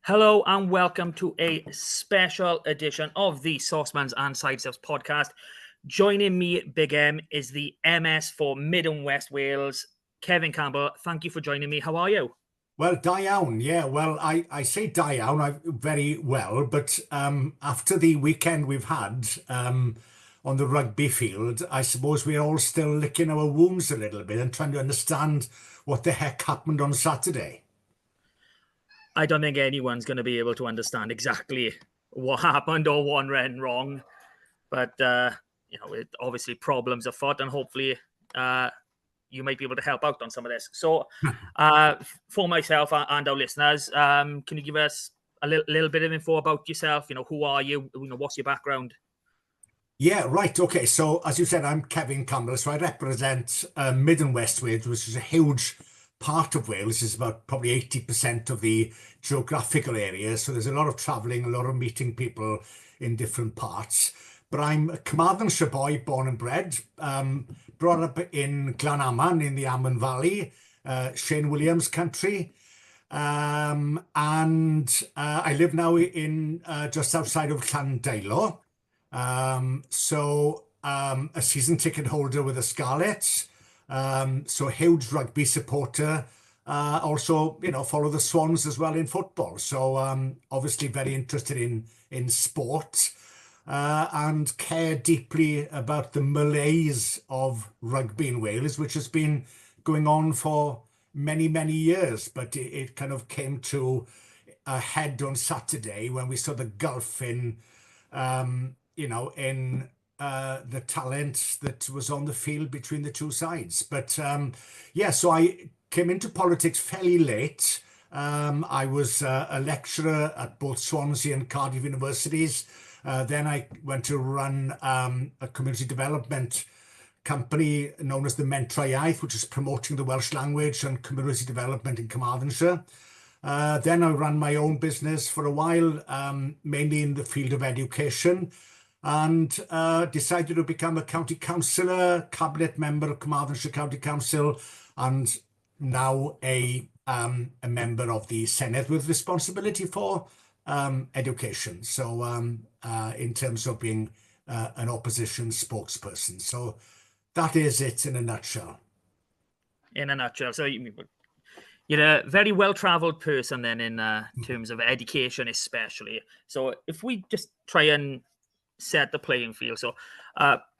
Hello and welcome to a special edition of the Sosbans and Sidesteps podcast. Joining me, Big M, is the MS for Mid and West Wales, Cefin Campbell. Thank you for joining me. How are you? Well, da iawn, yeah. Well, I say da iawn very well, but after the weekend we've had on the rugby field, I suppose we're all still licking our wounds a little bit and trying to understand what the heck happened on Saturday. I don't think anyone's going to be able to understand exactly what happened or what went wrong, but obviously problems afoot, and hopefully you might be able to help out on some of this. So for myself and our listeners, can you give us a little bit of info about yourself? Who are you? What's your background? Yeah, right. Okay. So as you said, I'm Cefin Campbell. So I represent Mid and West Wales, which is a huge part of Wales. It's about probably 80% of the geographical area. So there's a lot of travelling, a lot of meeting people in different parts. But I'm a Carmarthenshire boy, born and bred, brought up in Glanaman in the Amman Valley, Shane Williams country. And I live now in just outside of Llandeilo. A season ticket holder with the Scarlets. So a huge rugby supporter. Also, follow the Swans as well in football. So obviously very interested in sport and care deeply about the malaise of rugby in Wales, which has been going on for many, many years. But it kind of came to a head on Saturday when we saw the gulf in the talent that was on the field between the two sides. But so I came into politics fairly late. I was a lecturer at both Swansea and Cardiff universities. Then I went to run a community development company known as the Mentra Iaith, which is promoting the Welsh language and community development in Carmarthenshire. Then I ran my own business for a while, mainly in the field of education, and decided to become a county councillor, cabinet member of Carmarthenshire County Council, and now a member of the Senedd with responsibility for education. So in terms of being an opposition spokesperson. So that is it in a nutshell. In a nutshell. So you're a very well-travelled person then in terms of education especially. So if we just try and set the playing field. So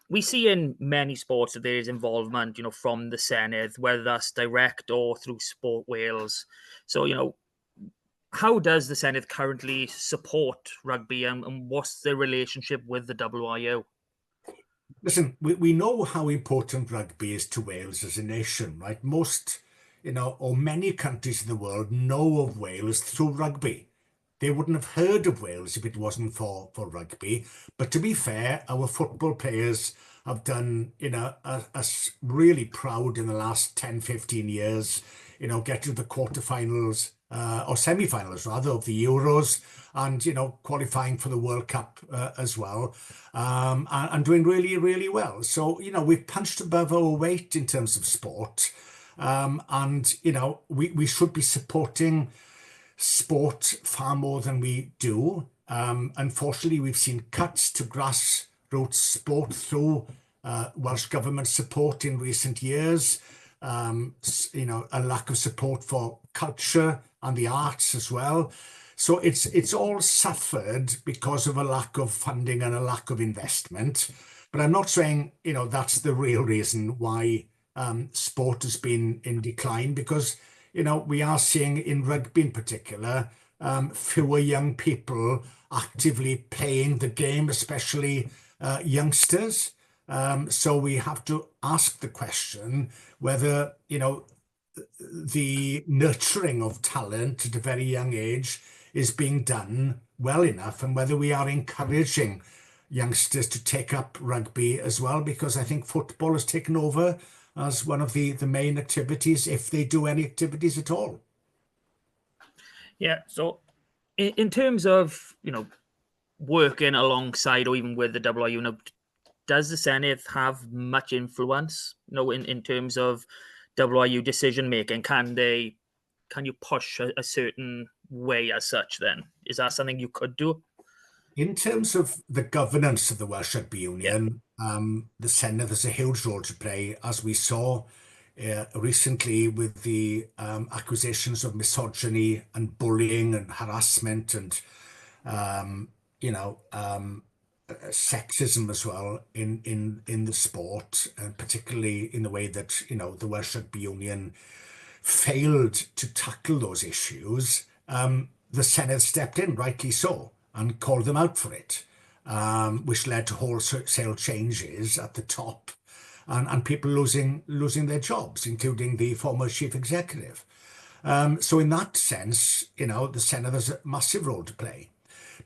we see in many sports that there is involvement, from the Senedd, whether that's direct or through Sport Wales. So, how does the Senedd currently support rugby and what's the relationship with the WRU? Listen, we know how important rugby is to Wales as a nation, right? Most, or many countries in the world know of Wales through rugby. They wouldn't have heard of Wales if it wasn't for rugby. But to be fair, our football players have done, us really proud in the last 10, 15 years, get to the quarterfinals or semi-finals rather of the Euros and, qualifying for the World Cup as well and doing really, really well. So, we've punched above our weight in terms of sport we should be supporting sport far more than we do. Unfortunately, we've seen cuts to grassroots sport through Welsh Government support in recent years. A lack of support for culture and the arts as well. So it's all suffered because of a lack of funding and a lack of investment. But I'm not saying, that's the real reason why sport has been in decline, because we are seeing in rugby in particular, fewer young people actively playing the game, especially youngsters. So we have to ask the question whether, the nurturing of talent at a very young age is being done well enough, and whether we are encouraging youngsters to take up rugby as well, because I think football has taken over as one of the main activities, if they do any activities at all. Yeah, so in terms of, working alongside or even with the WRU, does the Senedd have much influence, in terms of WRU decision making? Can you push a certain way as such then? Is that something you could do? In terms of the governance of the Welsh Rugby Union, the Senedd has a huge role to play, as we saw recently with the accusations of misogyny and bullying and harassment and, you know, sexism as well in the sport, and particularly in the way that, you know, the Welsh Rugby Union failed to tackle those issues. The Senedd stepped in, rightly so, and called them out for it, which led to wholesale changes at the top and people losing their jobs, including the former chief executive. So in that sense, you know, the Senedd has a massive role to play.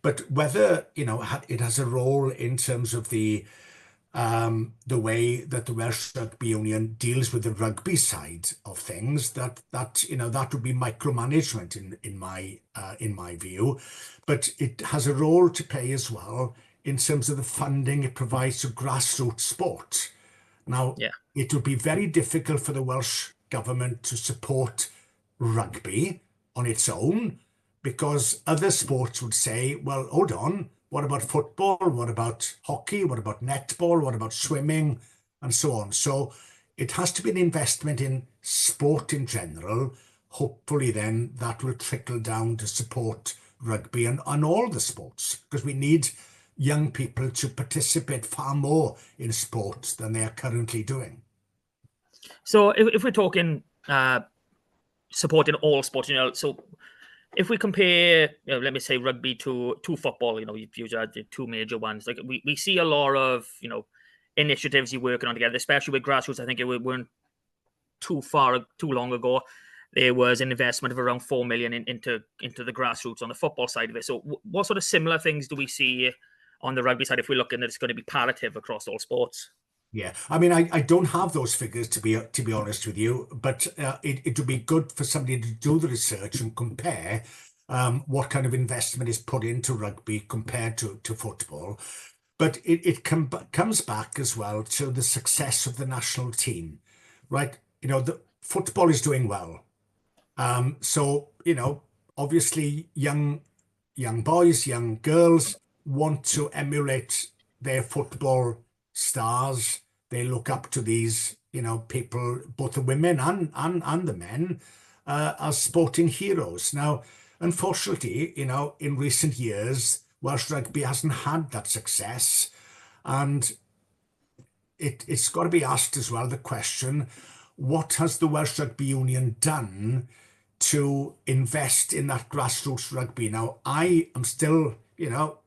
But whether, you know, it has a role in terms of the way that the Welsh Rugby Union deals with the rugby side of things, that you know, that would be micromanagement in my view. But it has a role to play as well in terms of the funding it provides to grassroots sport. Now, it would be very difficult for the Welsh Government to support rugby on its own, because other sports would say, well, hold on, what about football? What about hockey? What about netball? What about swimming? And so on. So it has to be an investment in sport in general. Hopefully then that will trickle down to support rugby and all the sports, because we need young people to participate far more in sports than they are currently doing. So if we're talking supporting all sports, you know, so if we compare, you know, let me say rugby to football, you know, you've used the two major ones. Like we see a lot of, you know, initiatives you're working on together, especially with grassroots. I think it weren't too long ago. There was an investment of around 4 million into the grassroots on the football side of it. So what sort of similar things do we see on the rugby side if we're looking at it's going to be paritative across all sports? Yeah, I mean, I don't have those figures to be honest with you, but it would be good for somebody to do the research and compare what kind of investment is put into rugby compared to football. But it comes back as well to the success of the national team, right? You know, the football is doing well. So, you know, obviously young boys, young girls want to emulate their football stars. They look up to these, you know, people, both the women and the men, as sporting heroes. Now, unfortunately, you know, in recent years, Welsh Rugby hasn't had that success. And it's got to be asked as well, the question, what has the Welsh Rugby Union done to invest in that grassroots rugby? Now, I am still, you know,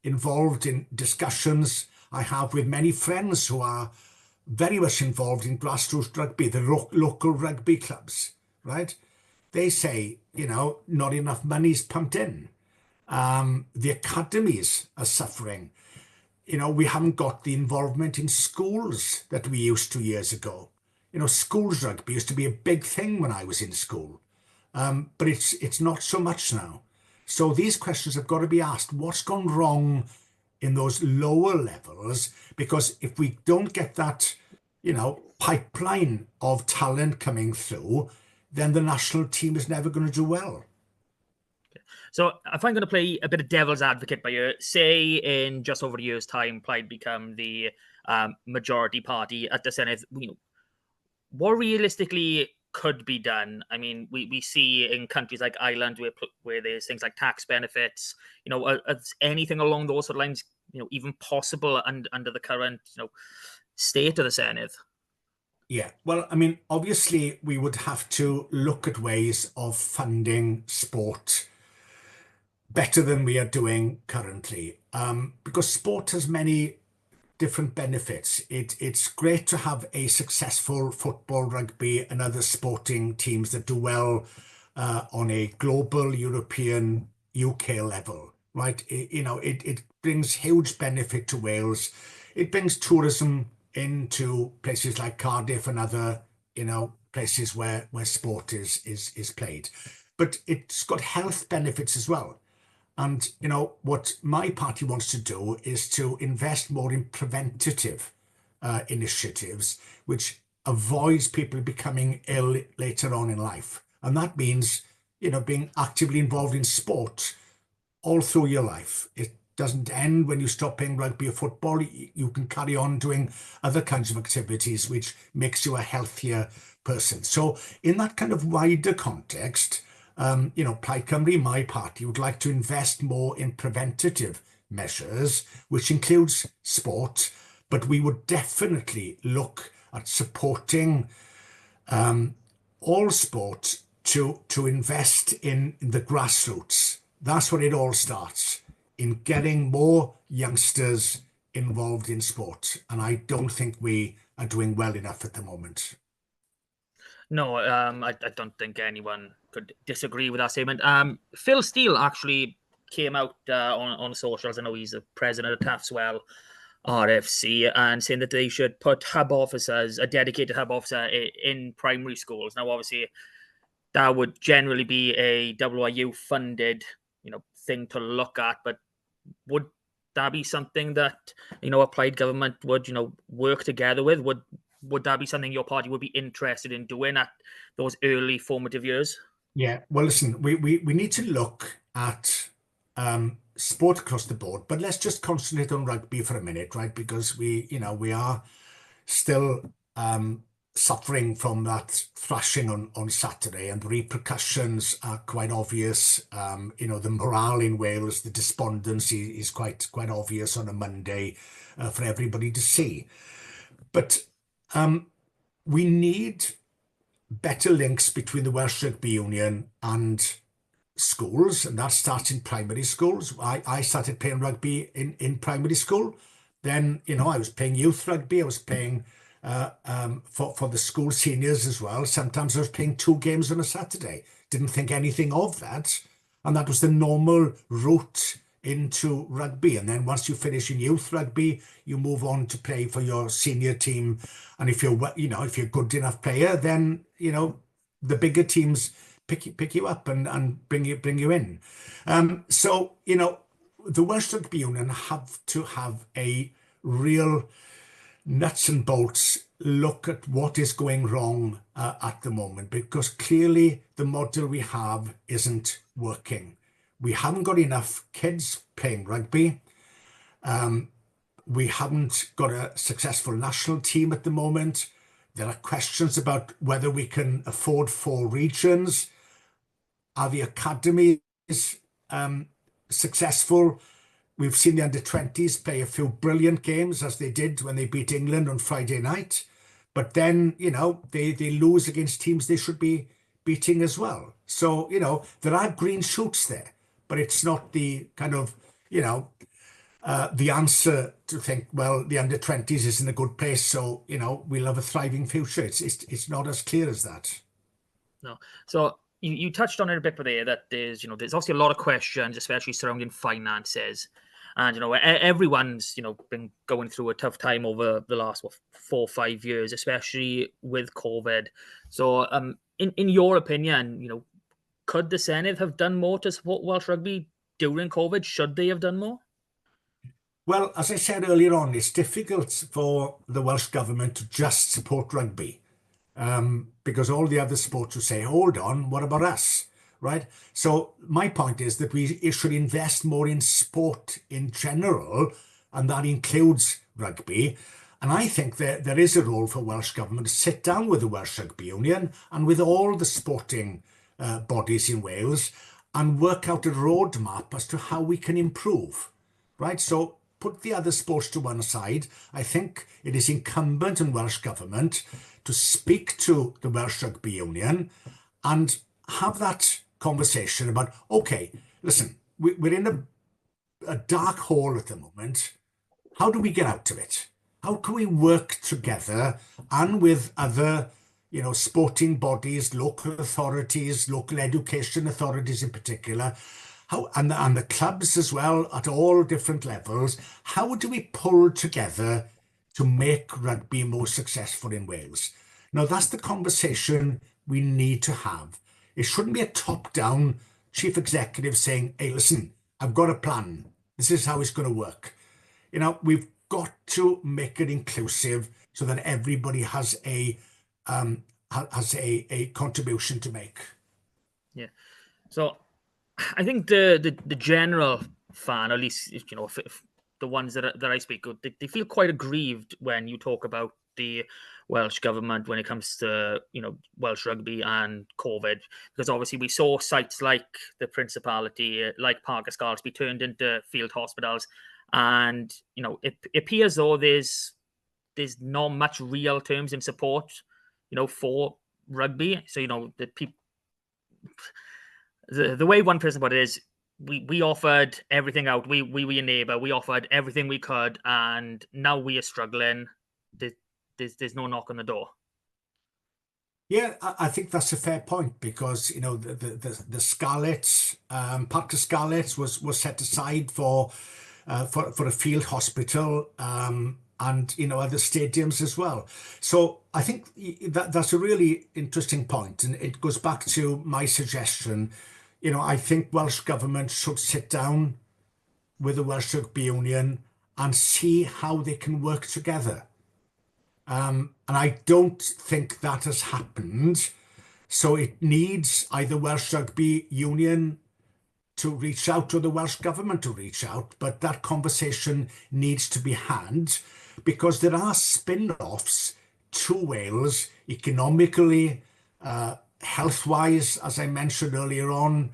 involved in discussions I have with many friends who are very much involved in grassroots rugby, the local rugby clubs, right? They say, you know, not enough money's pumped in. The academies are suffering. You know, we haven't got the involvement in schools that we used to years ago. You know, schools rugby used to be a big thing when I was in school, but it's not so much now. So these questions have got to be asked. What's gone wrong in those lower levels? Because if we don't get that, you know, pipeline of talent coming through, then the national team is never going to do well. So if I'm going to play a bit of devil's advocate by you, say in just over a year's time, Plaid become the majority party at the Senedd, you know, what realistically could be done? I mean, we see in countries like Ireland where there's things like tax benefits, you know, is anything along those sort of lines, you know, even possible under the current, you know, state of the Senedd? Yeah, well, I mean, obviously we would have to look at ways of funding sport better than we are doing currently, because sport has many different benefits. It's great to have a successful football, rugby, and other sporting teams that do well on a global, European, UK level, right? You know, it brings huge benefit to Wales. It brings tourism into places like Cardiff and other, you know, places where sport is played. But it's got health benefits as well. And, you know, what my party wants to do is to invest more in preventative initiatives, which avoids people becoming ill later on in life. And that means being actively involved in sport all through your life. It doesn't end when you stop playing rugby or football. You can carry on doing other kinds of activities, which makes you a healthier person. So in that kind of wider context, Plaid Cymru, my party, would like to invest more in preventative measures, which includes sport, but we would definitely look at supporting all sport to invest in the grassroots. That's where it all starts, in getting more youngsters involved in sport. And I don't think we are doing well enough at the moment. No, I don't think anyone could disagree with that statement. Phil Steele actually came out on socials. I know he's the president of Taftswell RFC, and saying that they should put hub officers, a dedicated hub officer, in primary schools. Now, obviously, that would generally be a WIU funded, thing to look at. But would that be something that a Plaid Government would work together with? Would that be something your party would be interested in doing at those early formative years? Yeah, well, listen, we need to look at sport across the board, but let's just concentrate on rugby for a minute, right? Because we are still suffering from that thrashing on Saturday, and the repercussions are quite obvious. The morale in Wales, the despondency is quite obvious on a Monday for everybody to see. But we need better links between the Welsh Rugby Union and schools, and that starts in primary schools. I started playing rugby in primary school. Then, I was playing youth rugby. I was playing for the school seniors as well. Sometimes I was playing 2 games on a Saturday. Didn't think anything of that. And that was the normal route into rugby. And then once you finish in youth rugby, you move on to play for your senior team. And if you're, if you're a good enough player, then, the bigger teams pick you up and bring you in. So, the Welsh Rugby Union have to have a real nuts and bolts look at what is going wrong at the moment, because clearly the model we have isn't working. We haven't got enough kids playing rugby. We haven't got a successful national team at the moment. There are questions about whether we can afford 4 regions. Are the academies successful? We've seen the under-20s play a few brilliant games, as they did when they beat England on Friday night. But then, they lose against teams they should be beating as well. So, there are green shoots there, but it's not the kind of, the answer to think, well, the under-20s is in a good place, so, we'll have a thriving future. It's not as clear as that. No. So you touched on it a bit there, that there's obviously a lot of questions, especially surrounding finances. And, everyone's, been going through a tough time over the last 4 or 5 years, especially with COVID. So in your opinion, could the Senedd have done more to support Welsh Rugby during COVID? Should they have done more? Well, as I said earlier on, it's difficult for the Welsh Government to just support rugby, because all the other sports will say, hold on, what about us? Right? So my point is that we should invest more in sport in general, and that includes rugby. And I think that there is a role for Welsh Government to sit down with the Welsh Rugby Union and with all the sporting bodies in Wales and work out a roadmap as to how we can improve. Right? So put the other sports to one side. I think it is incumbent on Welsh Government to speak to the Welsh Rugby Union and have that conversation about, okay, listen, we're in a dark hole at the moment. How do we get out of it? How can we work together and with other, sporting bodies, local authorities, local education authorities in particular, and the clubs as well at all different levels? How do we pull together to make rugby more successful in Wales? Now, that's the conversation we need to have. It shouldn't be a top-down chief executive saying, hey, listen, I've got a plan. This is how it's going to work. We've got to make it inclusive so that everybody has a contribution to make. Yeah. So I think the general fan, at least if the ones that I speak with, they feel quite aggrieved when you talk about the Welsh government when it comes to Welsh rugby and COVID, because obviously we saw sites like the Principality, like Parc y Scarlets, be turned into field hospitals, and it appears though there's not much real terms in support, for rugby. So the people, the way one person put it is, we offered everything out. We were your neighbour. We offered everything we could, and now we are struggling. There's no knock on the door. Yeah, I think that's a fair point because the Scarlets, Parc y Scarlets was set aside for a field hospital, and other stadiums as well. So I think that's a really interesting point, and it goes back to my suggestion. I think Welsh Government should sit down with the Welsh Rugby Union and see how they can work together. And I don't think that has happened. So it needs either Welsh Rugby Union to reach out or the Welsh Government to reach out, but that conversation needs to be had because there are spin-offs to Wales economically, health-wise, as I mentioned earlier on,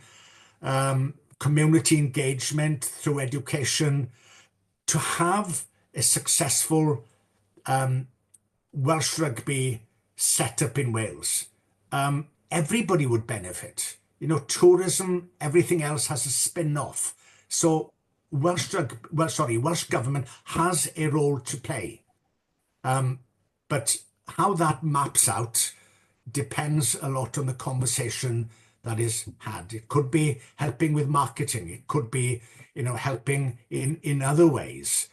community engagement through education. To have a successful Welsh rugby set up in Wales, everybody would benefit. Tourism, everything else has a spin-off. So Welsh Government has a role to play. But how that maps out depends a lot on the conversation that is had. It could be helping with marketing. It could be, helping in other ways.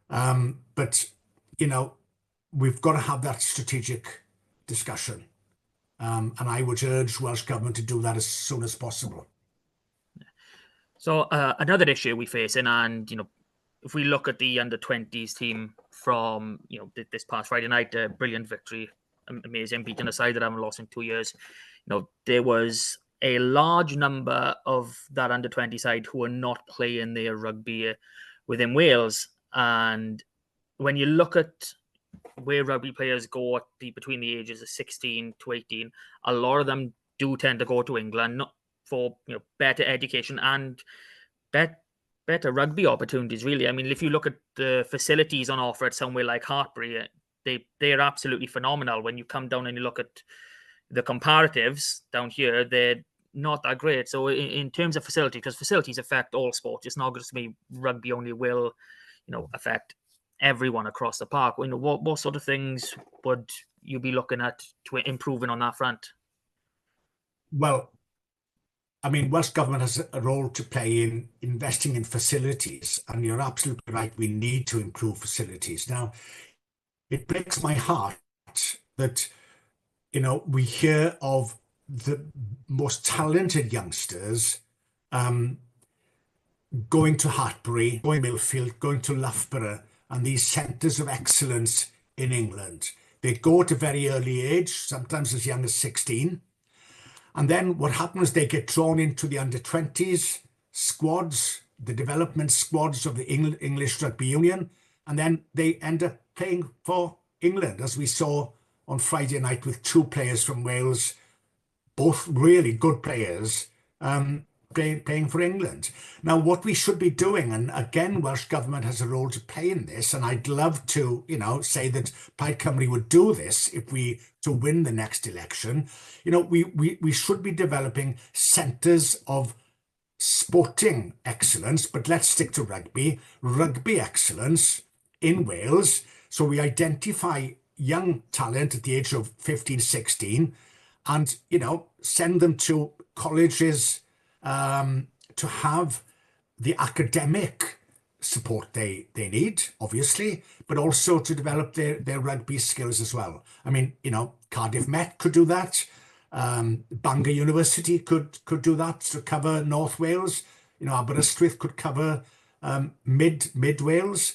But, we've got to have that strategic discussion. And I would urge Welsh Government to do that as soon as possible. So another issue we face, and if we look at the under-20s team from this past Friday night, a brilliant victory, amazing, beating a side that haven't lost in 2 years. There was a large number of that under-20 side who are not playing their rugby within Wales, and when you look at where rugby players go between the ages of 16 to 18, a lot of them do tend to go to England for better education and better rugby opportunities, really. I mean, if you look at the facilities on offer at somewhere like Hartpury, they're absolutely phenomenal. When you come down and you look at the comparatives down here, they're not that great. So in terms of facility, because facilities affect all sports, it's not just me rugby only will affect everyone across the park. What sort of things would you be looking at to improving on that front? Well, I mean, Welsh Government has a role to play in investing in facilities, and you're absolutely right. We need to improve facilities. Now, it breaks my heart that, we hear of the most talented youngsters going to Hartpury, going to Millfield, going to Loughborough, and these centres of excellence in England. They go at a very early age, sometimes as young as 16. And then what happens, they get drawn into the under-20s squads, the development squads of the English Rugby Union, and then they end up playing for England, as we saw on Friday night with 2 players from Wales, both really good players, playing for England. Now, what we should be doing, and again, Welsh Government has a role to play in this, and I'd love to, say that Plaid Cymru would do this if we to win the next election. We should be developing centres of sporting excellence, but let's stick to rugby excellence in Wales. So we identify young talent at the age of 15, 16, and, send them to colleges to have the academic support they need, obviously, but also to develop their rugby skills as well. I mean, Cardiff Met could do that. Bangor University could do that to cover North Wales. Aberystwyth could cover mid Wales.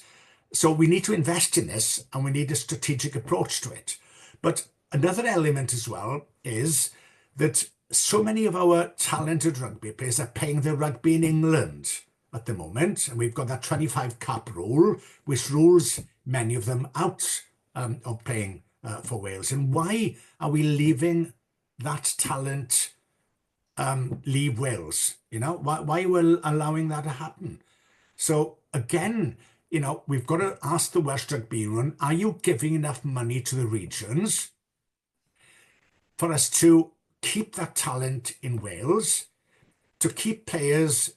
So we need to invest in this, and we need a strategic approach to it. But another element as well is that so many of our talented rugby players are playing their rugby in England at the moment, and we've got that 25 cap rule, which rules many of them out of playing for Wales. And why are we leaving that talent leave Wales? Why are we allowing that to happen? So again, we've got to ask the Welsh Rugby Union, are you giving enough money to the regions for us to keep that talent in Wales, to keep players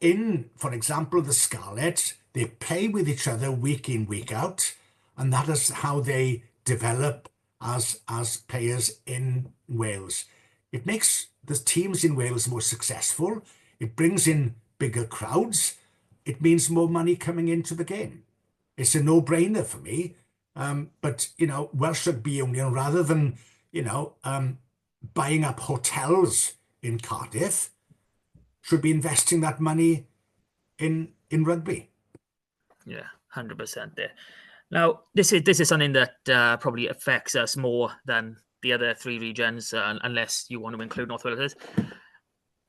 in, for example, the Scarlets? They play with each other week in, week out, and that is how they develop as players in Wales. It makes the teams in Wales more successful. It brings in bigger crowds. It means more money coming into the game. It's a no-brainer for me. But Welsh Rugby Union, rather than buying up hotels in Cardiff, should be investing that money in rugby. Yeah, 100% there. Now, this is something that probably affects us more than the other three regions, unless you want to include North Wales.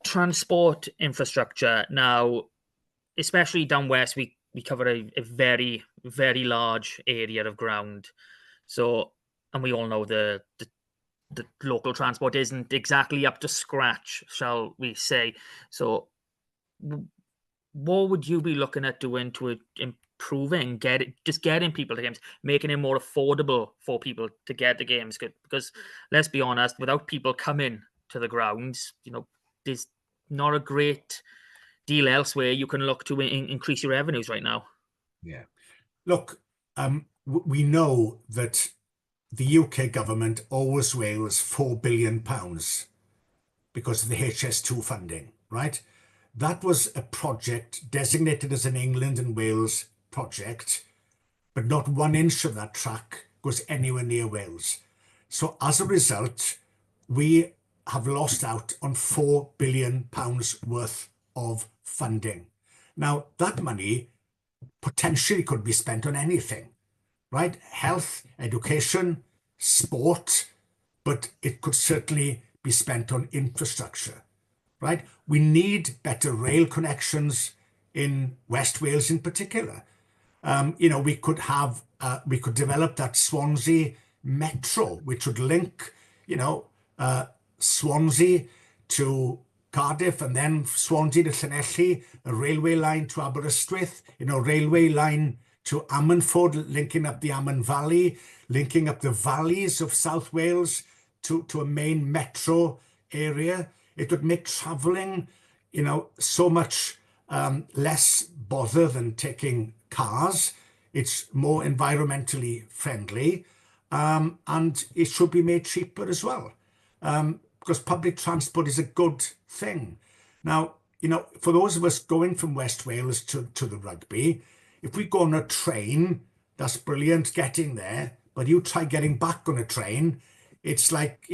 Transport infrastructure. Now, especially down west, we cover a very, very large area of ground. So, and we all know the local transport isn't exactly up to scratch, shall we say. So, what would you be looking at doing to improving, getting people to games, making it more affordable for people to get the games? Because let's be honest, without people coming to the grounds, there's not a great deal elsewhere you can look to increase your revenues right now. Yeah. Look, we know that the UK government owes Wales £4 billion because of the HS2 funding, right? That was a project designated as an England and Wales project, but not 1 inch of that track goes anywhere near Wales. So as a result, we have lost out on £4 billion worth of funding. Now, that money potentially could be spent on anything, right? Health, education, sport, but it could certainly be spent on infrastructure, right? We need better rail connections in West Wales in particular. We could develop that Swansea Metro, which would link, Swansea to Cardiff, and then Swansea to Llanelli, a railway line to Aberystwyth, railway line to Ammanford, linking up the Amman Valley, linking up the valleys of South Wales to a main metro area. It would make travelling, so much less bother than taking cars. It's more environmentally friendly, and it should be made cheaper as well, because public transport is a good thing. Now, for those of us going from West Wales to the rugby, if we go on a train, that's brilliant getting there, but you try getting back on a train, it's like,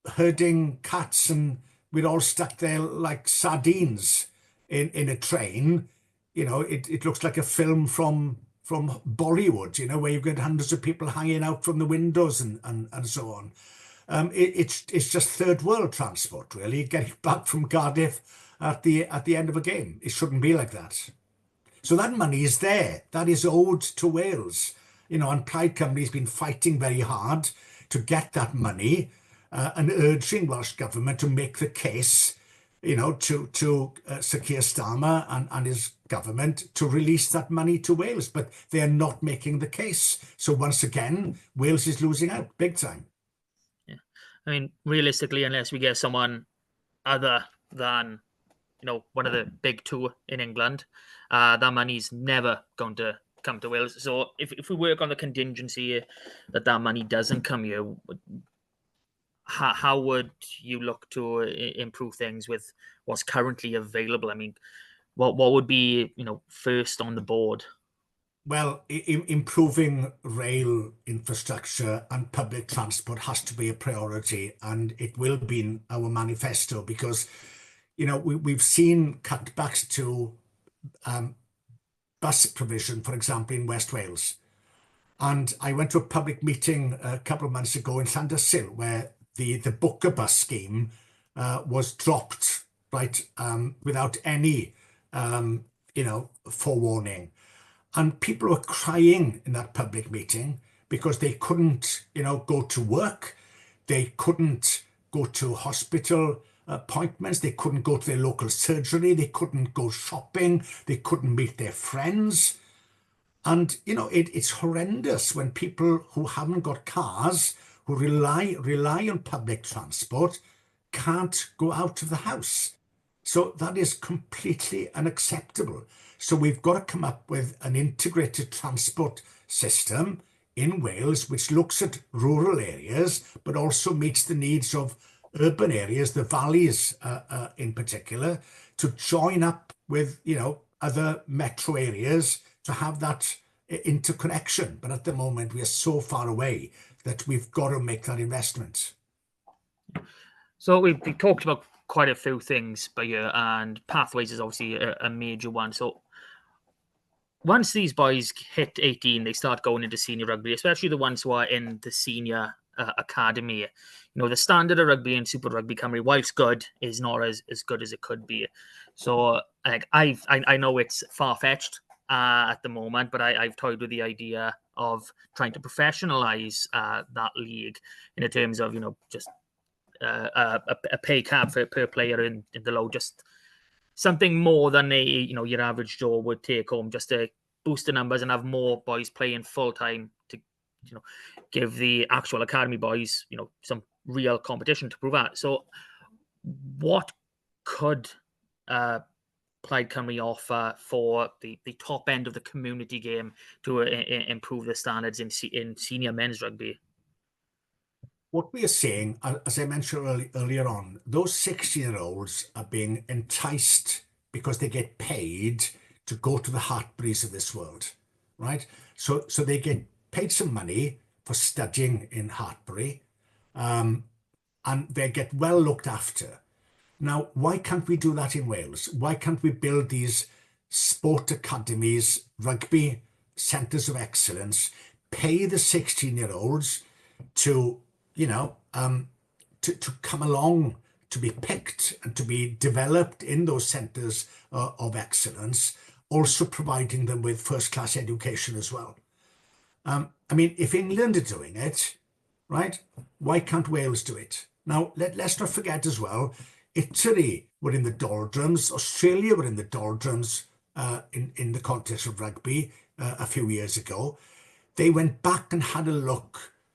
herding cats, and we're all stuck there like sardines in a train. It looks like a film from Bollywood, where you've got hundreds of people hanging out from the windows and so on. It's just third world transport, really, getting back from Cardiff at the end of a game. It shouldn't be like that. So that money is there. That is owed to Wales. And Plaid Cymru's been fighting very hard to get that money, and urging Welsh Government to make the case, to Sir Keir Starmer and his government to release that money to Wales. But they are not making the case. So once again, Wales is losing out big time. Yeah. I mean, realistically, unless we get someone other than, one of the big two in England, that money's never going to come to Wales. So if we work on the contingency that money doesn't come here, how would you look to improve things with what's currently available? I mean, what would be, first on the board? Well, improving rail infrastructure and public transport has to be a priority, and it will be in our manifesto, because, we've seen cutbacks to bus provision, for example, in West Wales. And I went to a public meeting a couple of months ago in Llandersil, where the Booker bus scheme was dropped, right, without any, forewarning. And people were crying in that public meeting because they couldn't, go to work. They couldn't go to hospital appointments. They couldn't go to their local surgery. They couldn't go shopping. They couldn't meet their friends. And, it's horrendous when people who haven't got cars, who rely on public transport, can't go out of the house. So that is completely unacceptable. So we've got to come up with an integrated transport system in Wales, which looks at rural areas, but also meets the needs of urban areas, the valleys in particular, to join up with, other metro areas to have that interconnection. But at the moment, we are so far away that we've got to make that investment. So we talked about quite a few things by year, and pathways is obviously a major one. So once these boys hit 18, they start going into senior rugby, especially the ones who are in the senior academy. The standard of rugby in Super Rugby Cymru, whilst good, is not as good as it could be. So I know it's far-fetched at the moment, but I've toyed with the idea of trying to professionalize that league in terms of, just a pay cap per player in the low, just something more than your average Joe would take home, just to boost the numbers and have more boys playing full time to give the actual academy boys some real competition to prove out. So what could Plaid Cymru offer for the top end of the community game to improve the standards in senior men's rugby? What we are seeing, as I mentioned earlier on, those 16-year-olds are being enticed because they get paid to go to the Hartburys of this world, right? So they get paid some money for studying in Hartbury, and they get well looked after. Now, why can't we do that in Wales? Why can't we build these sport academies, rugby centres of excellence, pay the 16-year-olds to to come along, to be picked and to be developed in those centres of excellence, also providing them with first-class education as well. If England are doing it, right, why can't Wales do it? Now, let's not forget as well, Italy were in the doldrums, Australia were in the doldrums in the context of rugby a few years ago. They went back and had a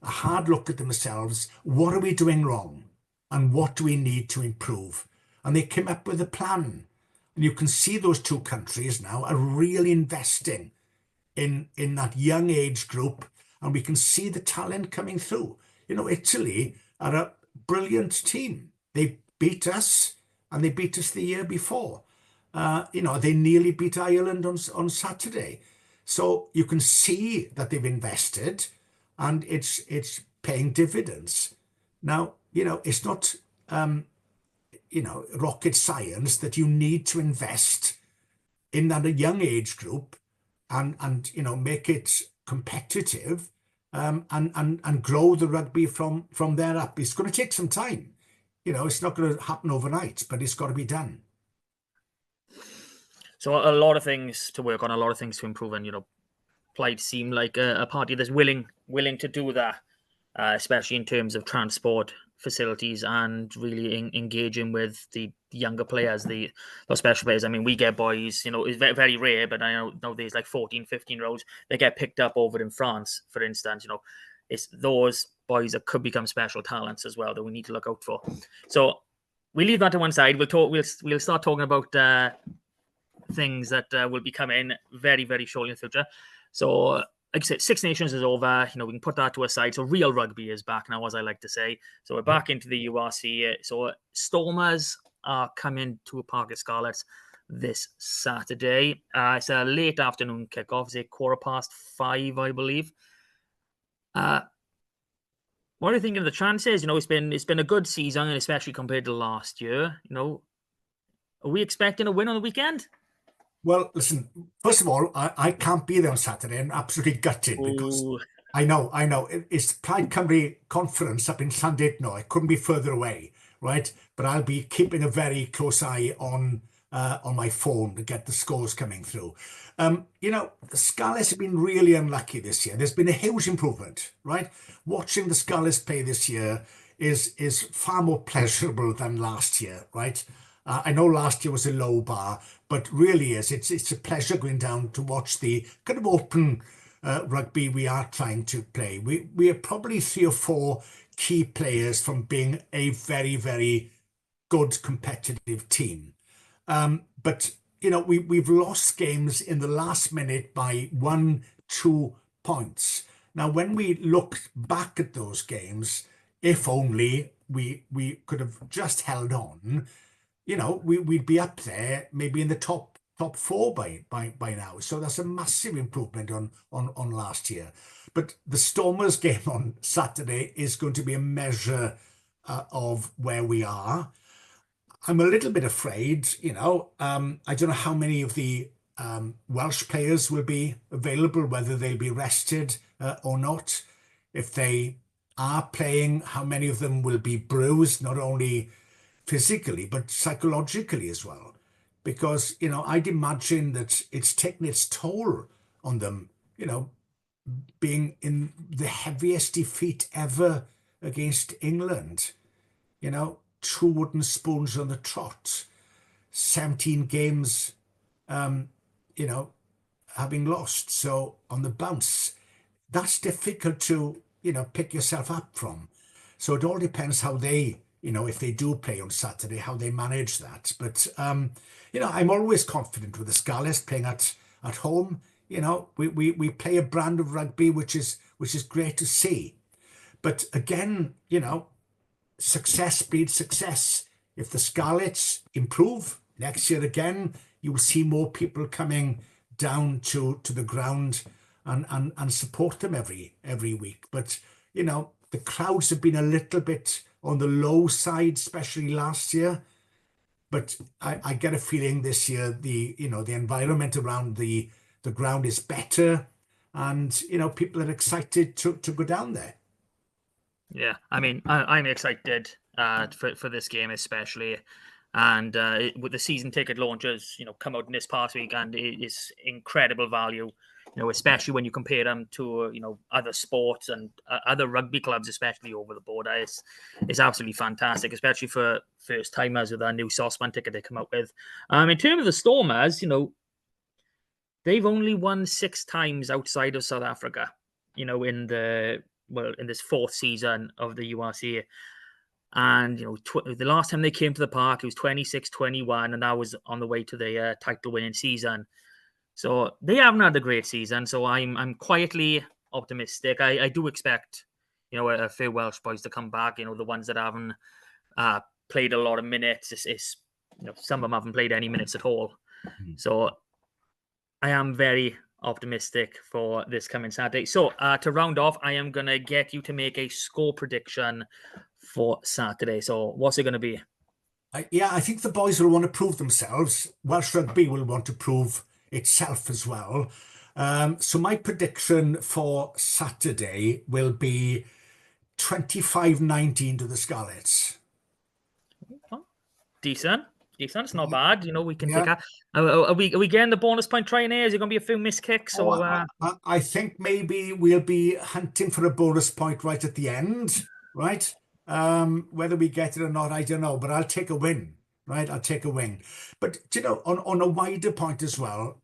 hard look at themselves. What are we doing wrong? And what do we need to improve? And they came up with a plan. And you can see those two countries now are really investing in that young age group. And we can see the talent coming through. Italy are a brilliant team. They beat us, and they beat us the year before. They nearly beat Ireland on Saturday. So you can see that they've invested, and it's paying dividends. Now, it's not, rocket science that you need to invest in that a young age group and make it competitive and grow the rugby from there up. It's going to take some time. It's not going to happen overnight, but it's got to be done. So a lot of things to work on, a lot of things to improve, and Plaid seem like a party that's willing to do that, especially in terms of transport facilities and really engaging with the younger players, those special players. We get boys, it's very, very rare, but I know there's like 14, 15-year-olds, they get picked up over in France, for instance. It's those boys that could become special talents as well that we need to look out for. So we leave that to one side. We'll start talking about things that will be coming very, very shortly in the future. So, like I said, Six Nations is over. We can put that to a side. So real rugby is back now, as I like to say. So we're back into the URC. So Stormers are coming to a park at Scarlets this Saturday. It's a late afternoon kickoff. It's 5:15, I believe. What do you think of the chances? It's been a good season, especially compared to last year. Are we expecting a win on the weekend? Well, listen, first of all, I can't be there on Saturday. I'm absolutely gutted because I know, I know. It's Plaid Cymru conference up in Llandudno. It couldn't be further away, right? But I'll be keeping a very close eye on my phone to get the scores coming through. The Scarlets have been really unlucky this year. There's been a huge improvement, right? Watching the Scarlets play this year is far more pleasurable than last year, right? I know last year was a low bar, but really it's a pleasure going down to watch the kind of open rugby we are trying to play. We are probably 3 or 4 key players from being a very, very good competitive team. But we've lost games in the last minute by 1, 2 points. Now, when we look back at those games, if only we could have just held on, we'd be up there, maybe in the top 4 by now. So that's a massive improvement on last year. But the Stormers game on Saturday is going to be a measure of where we are. I'm a little bit afraid, I don't know how many of the Welsh players will be available, whether they'll be rested or not. If they are playing, how many of them will be bruised, not only physically, but psychologically as well. Because, I'd imagine that it's taken its toll on them, being in the heaviest defeat ever against England, 2 wooden spoons on the trot, 17 games, having lost. So on the bounce, that's difficult to, pick yourself up from. So it all depends how they, if they do play on Saturday, how they manage that. But, I'm always confident with the Scarlets playing at home. We play a brand of rugby, which is great to see. But again, success breeds success. If the Scarlets improve next year again, you will see more people coming down to the ground and support them every week. But the crowds have been a little bit on the low side, especially last year. But I get a feeling this year the environment around the ground is better, and people are excited to go down there. Yeah, I mean, I'm excited for this game especially, and with the season ticket launches, come out in this past weekend, it is incredible value. Especially when you compare them to other sports and other rugby clubs, especially over the border. It's absolutely fantastic, especially for first timers with our new Sosbans ticket they come out with. In terms of the Stormers, they've only won 6 times outside of South Africa. In this 4th season of the URC. And, the last time they came to the park, it was 26-21, and that was on the way to the title-winning season. So they haven't had a great season, so I'm quietly optimistic. I do expect, a few Welsh boys to come back, the ones that haven't played a lot of minutes. Some of them haven't played any minutes at all. Mm-hmm. So I am very optimistic for this coming Saturday. So to round off, I am going to get you to make a score prediction for Saturday. So what's it going to be? I think the boys will want to prove themselves. Welsh Rugby will want to prove itself as well. So my prediction for Saturday will be 25-19 to the Scarlets. Decent. It's not bad. We can take a. Are we getting the bonus point trying here? Is it going to be a few missed kicks? I think maybe we'll be hunting for a bonus point right at the end, right? Whether we get it or not, I don't know. But I'll take a win, right? I'll take a win. But on a wider point as well,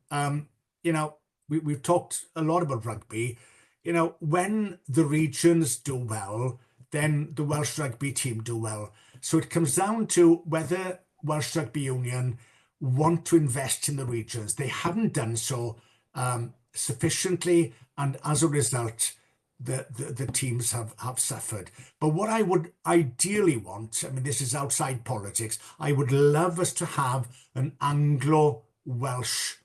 we've talked a lot about rugby. When the regions do well, then the Welsh Rugby team do well. So it comes down to whether Welsh Rugby Union want to invest in the regions. They haven't done so sufficiently, and as a result, the teams have suffered. But what I would ideally want, this is outside politics, I would love us to have an Anglo-Welsh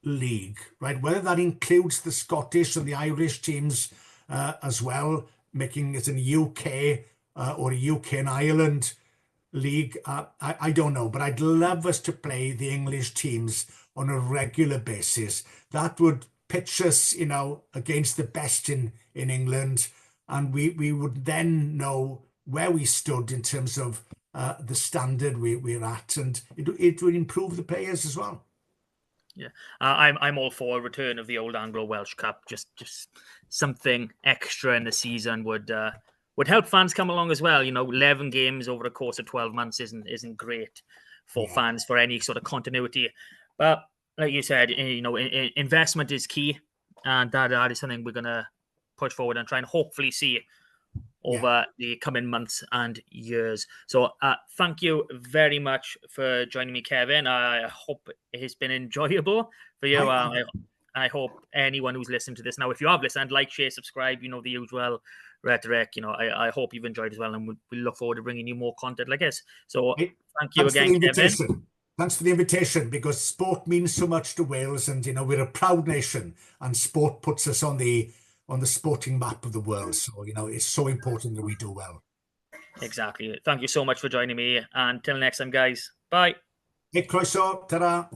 league, right? Whether that includes the Scottish and the Irish teams as well, making it an UK or a UK and Ireland league, I don't know, but I'd love us to play the English teams on a regular basis. That would pitch us, you know, against the best in England, and we would then know where we stood in terms of the standard we're at, and it would improve the players as well. Yeah, I'm all for a return of the old Anglo-Welsh Cup. Just something extra in the season would help fans come along as well. You know, 11 games over the course of 12 months isn't great for fans for any sort of continuity. But like you said, you know, investment is key, and that is something we're gonna push forward and try and hopefully see over the coming months and years. So thank you very much for joining me, Kevin. I hope it's been enjoyable for you. I hope anyone who's listened to this now, if you have listened, like, share, subscribe, you know, the usual rhetoric. You know, I hope you've enjoyed as well, and we look forward to bringing you more content like this. So thank you again, Kevin. Thanks for the invitation, because sport means so much to Wales, and you know, we're a proud nation, and sport puts us on the sporting map of the world. So, you know, it's so important that we do well. Exactly. Thank you so much for joining me. And until next time, guys. Bye. Croeso. Ta-ra.